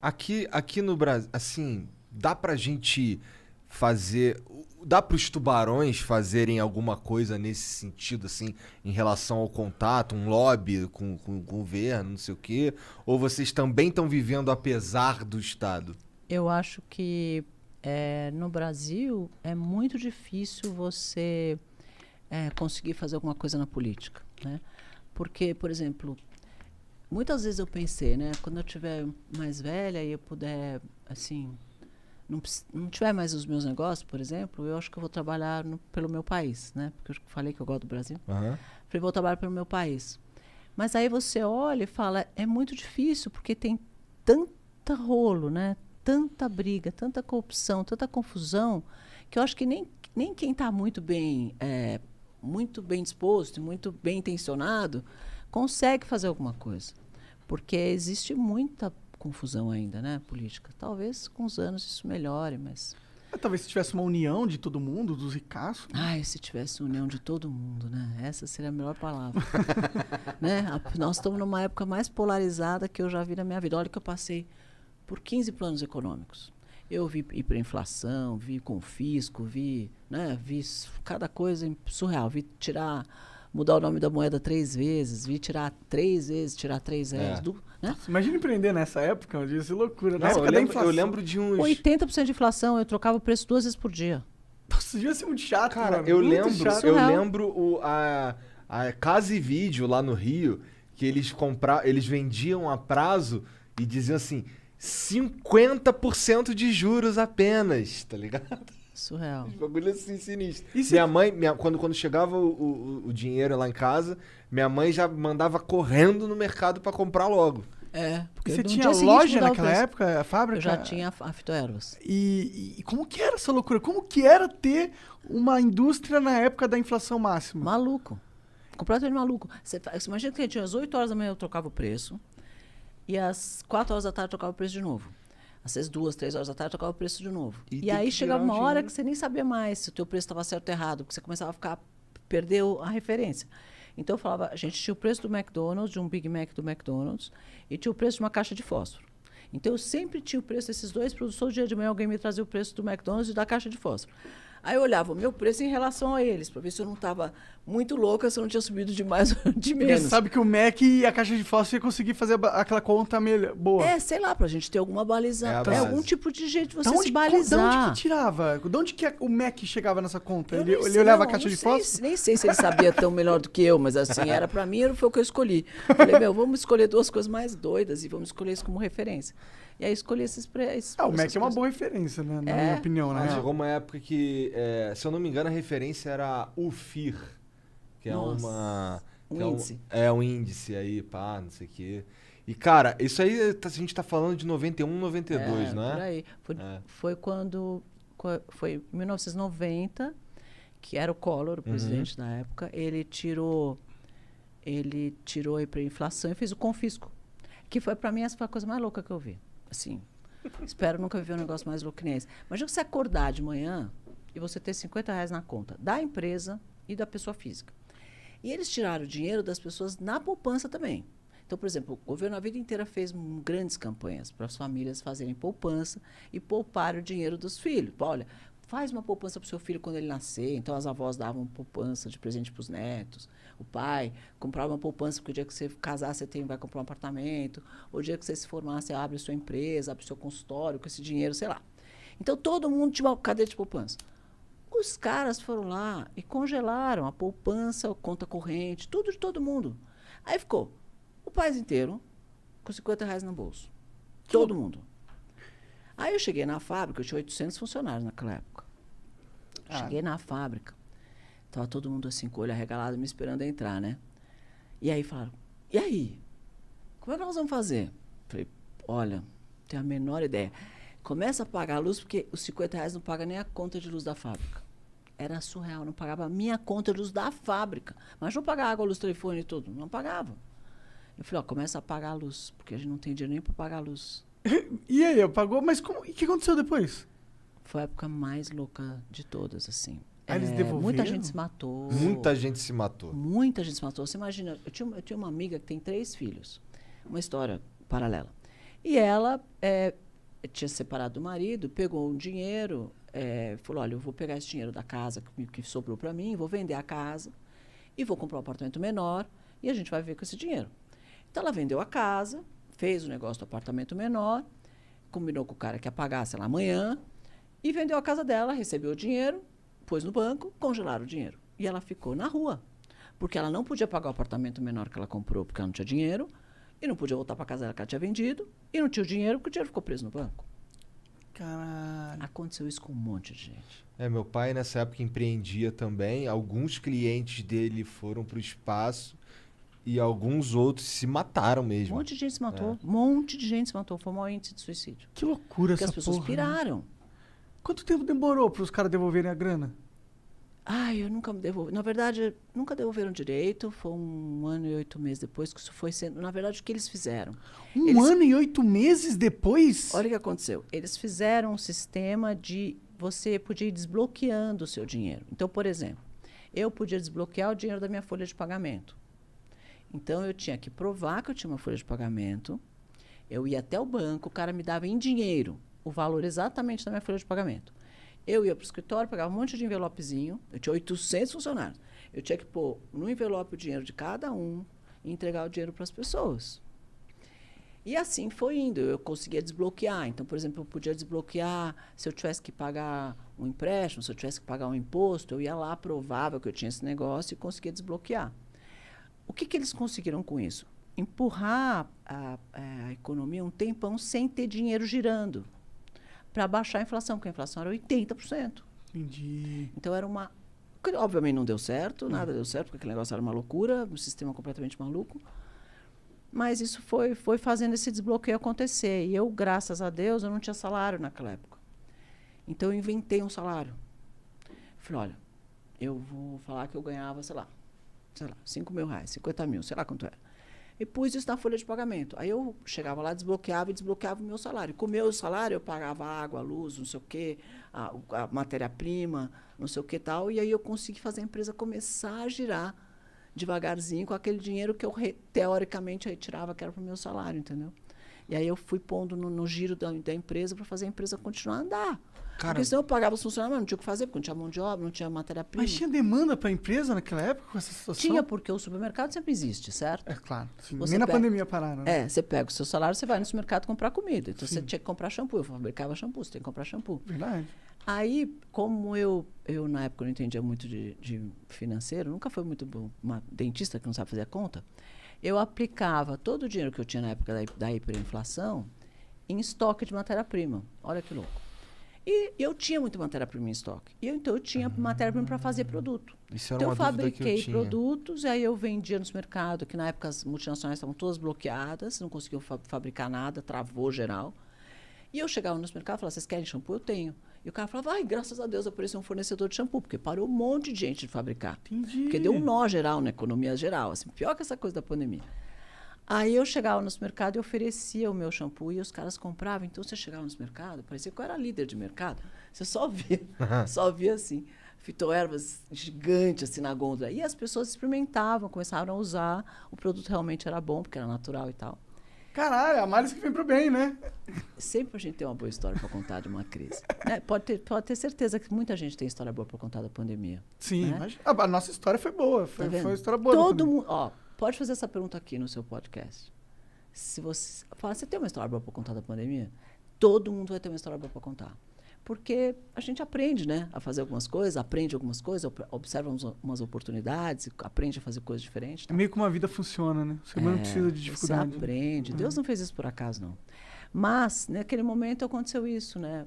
Aqui no Brasil, assim, dá pra gente fazer. Dá pros tubarões fazerem alguma coisa nesse sentido, assim, em relação ao contato, um lobby com o governo, não sei o quê? Ou vocês também estão vivendo apesar do Estado? Eu acho que no Brasil é muito difícil você conseguir fazer alguma coisa na política, né? Porque, por exemplo, muitas vezes eu pensei, né? Quando eu tiver mais velha e eu puder, assim, não tiver mais os meus negócios, por exemplo, eu acho que eu vou trabalhar pelo meu país, né? Porque eu falei que eu gosto do Brasil. Aham. Falei, vou trabalhar pelo meu país. Mas aí você olha e fala, é muito difícil, porque tem tanta rolo, né? Tanta briga, tanta corrupção, tanta confusão, que eu acho que nem quem está muito bem disposto, muito bem intencionado, consegue fazer alguma coisa. Porque existe muita confusão ainda, né, política. Talvez com os anos isso melhore, mas... Talvez se tivesse uma união de todo mundo, dos ricaços. Ai, se tivesse união de todo mundo, né? Essa seria a melhor palavra. Né? Nós estamos numa época mais polarizada que eu já vi na minha vida. Olha que eu passei por 15 planos econômicos. Eu vi hiperinflação, vi confisco, vi cada coisa surreal. Vi mudar o nome da moeda 3 vezes, vi tirar 3 vezes, tirar 3 vezes. Né? Imagina empreender nessa época, devia ser loucura. Na Não, época da inflação. eu lembro de uns. 80% de inflação, eu trocava o preço 2 vezes por dia. Nossa, devia ser muito chato, Cara, mano. eu Muito lembro, chato. eu Surreal. lembro a Casa e Vídeo lá no Rio, que eles vendiam a prazo e diziam assim, 50% de juros apenas, tá ligado? Surreal. Uns bagulho assim sinistro. E se- Minha mãe, quando chegava o dinheiro lá em casa, minha mãe já mandava correndo no mercado pra comprar logo. Porque Você no tinha dia seguinte loja mudava o naquela preço. época, a fábrica? Eu já tinha a Fitoervas. E como que era essa loucura? Como que era ter uma indústria na época da inflação máxima? Maluco. Completamente maluco. Você imagina que tinha às 8 horas da manhã eu trocava o preço e às 4 horas da tarde eu trocava o preço de novo. Às 2, 3 horas da tarde eu trocava o preço de novo. E E tem aí que chegava virar uma o hora dinheiro. que você nem sabia mais se o teu preço estava certo ou errado, porque você começava a perdeu a referência. Então eu falava, a gente tinha o preço do McDonald's, de um Big Mac do McDonald's, e tinha o preço de uma caixa de fósforo. Então eu sempre tinha o preço desses dois produtos. Todo dia de manhã alguém me trazia o preço do McDonald's e da caixa de fósforo. Aí eu olhava o meu preço em relação a eles, para ver se eu não estava muito louca, se eu não tinha subido de mais ou de Porque menos. você sabe que o Mac e a caixa de fósforo ia conseguir fazer aquela conta boa. Sei lá, pra gente ter alguma baliza. É a base. Algum tipo de jeito de você Da onde, se da balizar. onde que tirava? De onde que o Mac chegava nessa conta? Eu Ele nem sei, olhava não, a caixa não de sei, fósforo? nem sei se ele sabia tão melhor do que eu, mas assim, era pra mim, foi o que eu escolhi. Falei, vamos escolher duas coisas mais doidas e vamos escolher isso como referência. E aí escolhi esses preços. O Mac é uma boa referência, né? Na minha opinião, né? Mas chegou uma época que, se eu não me engano, a referência era o FIR, que é Nossa, uma... um que índice. É um índice aí, pá, não sei o quê. E, cara, isso aí a gente tá falando de 91, 92, não é? Por aí. Foi quando... Foi em 1990, que era o Collor, o presidente da época, ele tirou a hiperinflação e fez o confisco. Que foi, pra mim, essa foi a coisa mais louca que eu vi. Assim, espero nunca viver um negócio mais louco que nem esse. Imagina você acordar de manhã e você ter R$ 50 na conta da empresa e da pessoa física. E eles tiraram o dinheiro das pessoas na poupança também. Então, por exemplo, o governo a vida inteira fez grandes campanhas para as famílias fazerem poupança e poupar o dinheiro dos filhos. Olha, faz uma poupança para o seu filho quando ele nascer. Então, as avós davam poupança de presente para os netos. O pai comprava uma poupança porque o dia que você casar, vai comprar um apartamento. O dia que você se formar, você abre a sua empresa, abre o seu consultório com esse dinheiro, sei lá. Então, todo mundo tinha uma cadeia de poupança. Os caras foram lá e congelaram a poupança, a conta corrente, tudo de todo mundo. Aí ficou o país inteiro com R$ 50 no bolso. Todo mundo. Aí eu cheguei na fábrica, eu tinha 800 funcionários naquela época. Cheguei na fábrica, estava todo mundo assim, com o olho arregalado, me esperando entrar, né? E aí falaram, e aí? Como é que nós vamos fazer? Falei, olha, não tenho a menor ideia. Começa a pagar a luz, porque os R$ 50 não paga nem a conta de luz da fábrica. Era surreal, não pagava a minha conta de luz da fábrica. Mas não pagava água, luz, telefone e tudo. Não pagava. Eu falei, começa a pagar a luz, porque a gente não tem dinheiro nem para pagar a luz. E aí, pagou? Mas e o que aconteceu depois? Foi a época mais louca de todas, assim. Eles devolveram? Muita gente se matou. Muita gente se matou. Muita gente se matou. Você imagina, eu tinha uma amiga que tem 3 filhos. Uma história paralela. E ela tinha separado do marido, pegou um dinheiro, falou, olha, eu vou pegar esse dinheiro da casa que sobrou para mim, vou vender a casa e vou comprar um apartamento menor e a gente vai viver com esse dinheiro. Então, ela vendeu a casa, fez o negócio do apartamento menor, combinou com o cara que ia pagar, sei lá, amanhã, e vendeu a casa dela, recebeu o dinheiro, pôs no banco, congelaram o dinheiro. E ela ficou na rua, porque ela não podia pagar o apartamento menor que ela comprou, porque ela não tinha dinheiro, e não podia voltar para casa dela que ela tinha vendido, e não tinha o dinheiro, porque o dinheiro ficou preso no banco. Caralho. Aconteceu isso com um monte de gente. Meu pai nessa época empreendia também. Alguns clientes dele foram pro espaço e alguns outros se mataram Um mesmo. monte de gente se matou, um monte de gente se matou. Foi o maior índice de suicídio. Que loucura Porque essa as pessoas porra, né? piraram. Quanto tempo demorou para os caras devolverem a grana? Eu nunca me devolvi. Na verdade, nunca devolveram direito. Foi 1 ano e 8 meses depois que isso foi sendo... Na verdade, o que eles fizeram? Um ano e 8 meses depois? Olha o que aconteceu. Eles fizeram um sistema de... Você podia ir desbloqueando o seu dinheiro. Então, por exemplo, eu podia desbloquear o dinheiro da minha folha de pagamento. Então, eu tinha que provar que eu tinha uma folha de pagamento. Eu ia até o banco, o cara me dava em dinheiro o valor exatamente da minha folha de pagamento. Eu ia para o escritório, pegava um monte de envelopezinho. Eu tinha 800 funcionários. Eu tinha que pôr no envelope o dinheiro de cada um e entregar o dinheiro para as pessoas. E assim foi indo. Eu conseguia desbloquear. Então, por exemplo, eu podia desbloquear se eu tivesse que pagar um empréstimo, se eu tivesse que pagar um imposto, eu ia lá, provava que eu tinha esse negócio e conseguia desbloquear. O que eles conseguiram com isso? Empurrar a economia um tempão sem ter dinheiro girando, para baixar a inflação, porque a inflação era 80%. Entendi. Então, era uma... Obviamente não deu certo, nada deu certo, porque aquele negócio era uma loucura, um sistema completamente maluco. Mas isso foi fazendo esse desbloqueio acontecer. E eu, graças a Deus, eu não tinha salário naquela época. Então, eu inventei um salário. Falei, olha, eu vou falar que eu ganhava, sei lá, 5 mil reais, 50 mil, sei lá quanto era. E pus isso na folha de pagamento. Aí eu chegava lá, desbloqueava o meu salário. Com o meu salário, eu pagava água, luz, não sei o quê, a matéria-prima, não sei o que tal. E aí eu consegui fazer a empresa começar a girar devagarzinho com aquele dinheiro que eu, teoricamente, retirava, que era para o meu salário, entendeu? E aí eu fui pondo no giro da empresa para fazer a empresa continuar a andar. Cara, porque senão eu pagava os funcionários, mas não tinha o que fazer, porque não tinha mão de obra, não tinha matéria-prima. Mas tinha demanda para a empresa naquela época com essa situação? Tinha, porque o supermercado sempre existe, certo? É claro. Sim. Você Nem na pega- pandemia pararam. Né? Você pega o seu salário, você vai no supermercado comprar comida. Então, Sim. você tinha que comprar shampoo. Eu fabricava shampoo, você tem que comprar shampoo. Verdade. Aí, como eu na época, não entendia muito de financeiro, nunca foi muito bom, uma dentista que não sabe fazer a conta, eu aplicava todo o dinheiro que eu tinha na época da hiperinflação em estoque de matéria-prima. Olha que louco. E eu tinha muita matéria-prima em estoque. Então, eu tinha matéria-prima para fazer produto. isso era Então, uma eu dúvida que eu fabriquei tinha. produtos, e aí eu vendia nos mercados, que na época as multinacionais estavam todas bloqueadas, não conseguiam fabricar nada, travou geral. E eu chegava nos mercados e falava, vocês querem shampoo? Eu tenho. E o cara falava, ai, graças a Deus apareceu um fornecedor de shampoo, porque parou um monte de gente de fabricar. Entendi. Porque deu um nó geral na economia geral, assim, pior que essa coisa da pandemia. Aí eu chegava no supermercado e oferecia o meu shampoo e os caras compravam. Então, você chegava no supermercado, parecia que eu era líder de mercado. Você só via assim, fitoervas gigantes assim na gôndola. E as pessoas experimentavam, começaram a usar. O produto realmente era bom, porque era natural e tal. Caralho, a males que vem pro bem, né? Sempre a gente tem uma boa história para contar de uma crise. Né? Pode ter certeza que muita gente tem história boa para contar da pandemia. Sim, né? mas a nossa história foi boa. Foi, Tá vendo? foi uma história boa. Todo mundo, pode fazer essa pergunta aqui no seu podcast. Se você fala, você tem uma história boa para contar da pandemia? Todo mundo vai ter uma história boa para contar. Porque a gente aprende, né, a fazer algumas coisas, aprende algumas coisas, observa umas oportunidades, aprende a fazer coisas diferentes. É meio que uma vida funciona, né? O ser humano precisa de dificuldade. Você aprende. Deus não fez isso por acaso, não. Mas, naquele momento, aconteceu isso, né?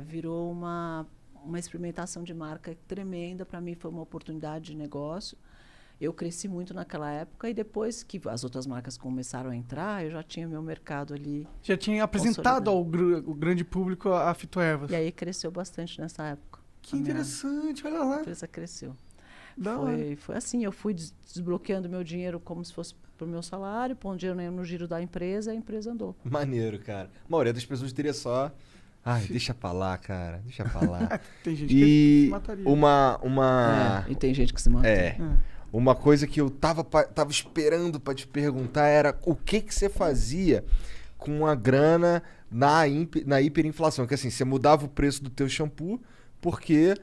Virou uma experimentação de marca tremenda. Para mim, foi uma oportunidade de negócio. Eu cresci muito naquela época e depois que as outras marcas começaram a entrar, eu já tinha meu mercado ali. Já tinha apresentado ao grande público a fitoervas. E aí cresceu bastante nessa época. Que interessante, olha lá. A empresa cresceu. Da hora. Foi assim, eu fui desbloqueando meu dinheiro como se fosse pro meu salário, pondo dinheiro no giro da empresa, e a empresa andou. Maneiro, cara. A maioria das pessoas teria só... Ai, deixa pra lá, cara. Deixa pra lá. Tem gente que se mataria. E tem gente que se mata. Uma coisa que eu tava esperando pra te perguntar era o que você fazia com a grana na hiperinflação. Que assim, você mudava o preço do teu shampoo porque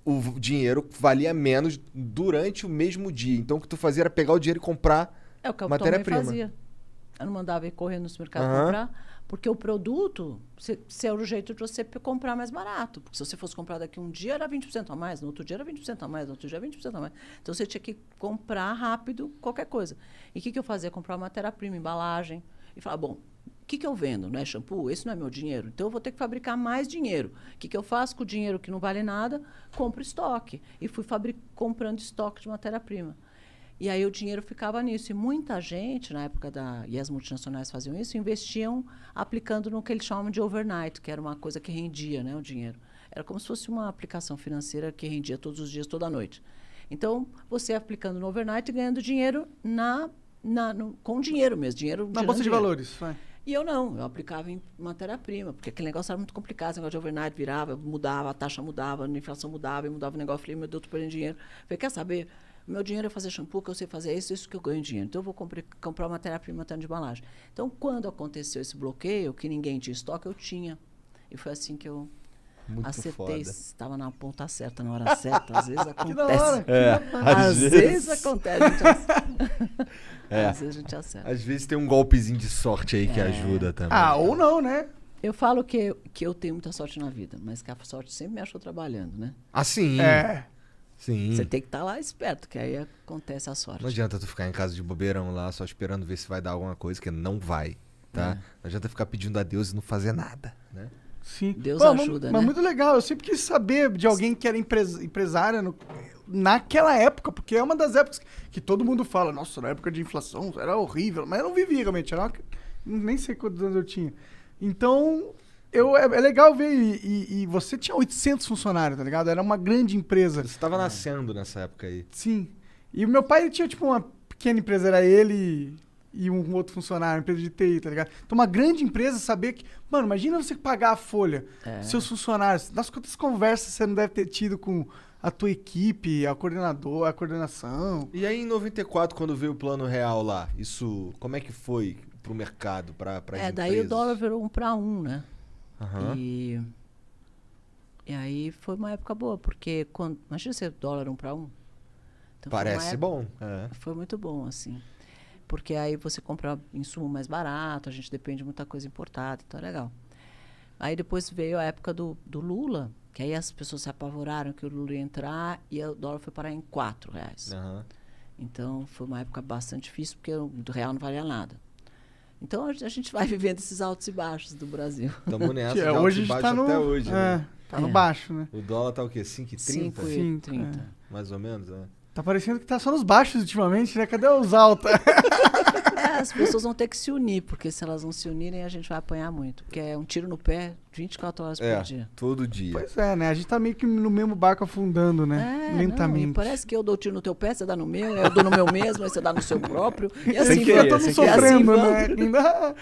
o dinheiro valia menos durante o mesmo dia. Então o que tu fazia era pegar o dinheiro e comprar É o que eu também matéria-prima. fazia. Eu não mandava ir correndo no supermercado Aham. comprar, porque o produto, se era o jeito de você comprar mais barato. Porque se você fosse comprar daqui um dia, era 20% a mais, no outro dia era 20% a mais, no outro dia era 20% a mais. Então você tinha que comprar rápido qualquer coisa. E o que eu fazia? Comprar matéria-prima, embalagem, e falar, bom, o que eu vendo? Não é shampoo? Esse não é meu dinheiro. Então eu vou ter que fabricar mais dinheiro. O que eu faço com o dinheiro que não vale nada? Compro estoque. E fui comprando estoque de matéria-prima. E aí o dinheiro ficava nisso. E muita gente, na época e as multinacionais faziam isso, investiam aplicando no que eles chamam de overnight, que era uma coisa que rendia, né, o dinheiro. Era como se fosse uma aplicação financeira que rendia todos os dias, toda noite. Então, você aplicando no overnight e ganhando dinheiro com dinheiro mesmo. Na bolsa de valores, vai. E eu não, eu aplicava em matéria-prima, porque aquele negócio era muito complicado, esse negócio de overnight virava, mudava, a taxa mudava, a inflação mudava, e mudava o negócio. Eu falei, meu Deus, tô perdendo dinheiro. Eu falei, quer saber? Meu dinheiro é fazer shampoo, que eu sei fazer isso que eu ganho dinheiro. Então, eu vou comprar matéria-prima tanto de embalagem. Então, quando aconteceu esse bloqueio, que ninguém tinha estoque, eu tinha. E foi assim que eu Muito acertei. foda. Estava na ponta certa, na hora certa. Às vezes acontece. Que da hora. Às vezes acontece. A gente acerta. Às vezes a gente acerta. Às vezes tem um golpezinho de sorte aí que ajuda também. Ah, ou não, né? Eu falo que eu tenho muita sorte na vida, mas que a sorte sempre me achou trabalhando, né? Assim. É. Sim. Você tem que estar lá esperto, que aí acontece a sorte. Não adianta tu ficar em casa de bobeirão lá, só esperando ver se vai dar alguma coisa, que não vai, tá? Não adianta ficar pedindo a Deus e não fazer nada, né? Sim. Deus ajuda, mas né? muito legal. Eu sempre quis saber de alguém que era empresária naquela época, porque é uma das épocas que todo mundo fala, nossa, na época de inflação era horrível, mas eu não vivi realmente, nem sei quantos anos eu tinha. Então, é legal ver, e você tinha 800 funcionários, tá ligado? Era uma grande empresa. Você tava nascendo nessa época aí. Sim. E o meu pai ele tinha, tipo, uma pequena empresa, era ele e um outro funcionário, uma empresa de TI, tá ligado? Então, uma grande empresa saber que... Mano, imagina você pagar a folha, seus funcionários. Das quantas conversas você não deve ter tido com a tua equipe, a coordenação. E aí em 94, quando veio o Plano Real lá, isso, como é que foi pro mercado, pra empresas? Daí o dólar virou 1 para 1, né? Aham. E aí foi uma época boa, porque imagina ser dólar 1 para 1. Então, Parece bom. É. Foi muito bom, assim. Porque aí você compra insumo mais barato, a gente depende de muita coisa importada, então é legal. Aí depois veio a época do Lula, que aí as pessoas se apavoraram que o Lula ia entrar e o dólar foi parar em R$4. Aham. Então foi uma época bastante difícil, porque o real não valia nada. Então a gente vai vivendo esses altos e baixos do Brasil. Tamo nessa, Que de alto hoje e a gente baixo tá no... até hoje, né? Tá no baixo, né? O dólar tá o quê? 5,30? 5,30. Mais ou menos, né? Tá parecendo que tá só nos baixos ultimamente, né? Cadê os altos? As pessoas vão ter que se unir, porque se elas não se unirem, a gente vai apanhar muito. Porque é um tiro no pé 24 horas por dia. Todo dia. Pois é, né? A gente tá meio que no mesmo barco afundando, né? Lentamente. Não, e parece que eu dou tiro no teu pé, você dá no meu, eu dou no meu mesmo, aí você dá no seu próprio. E Sem assim querer, Todo sem mundo querer. sofrendo, E assim né?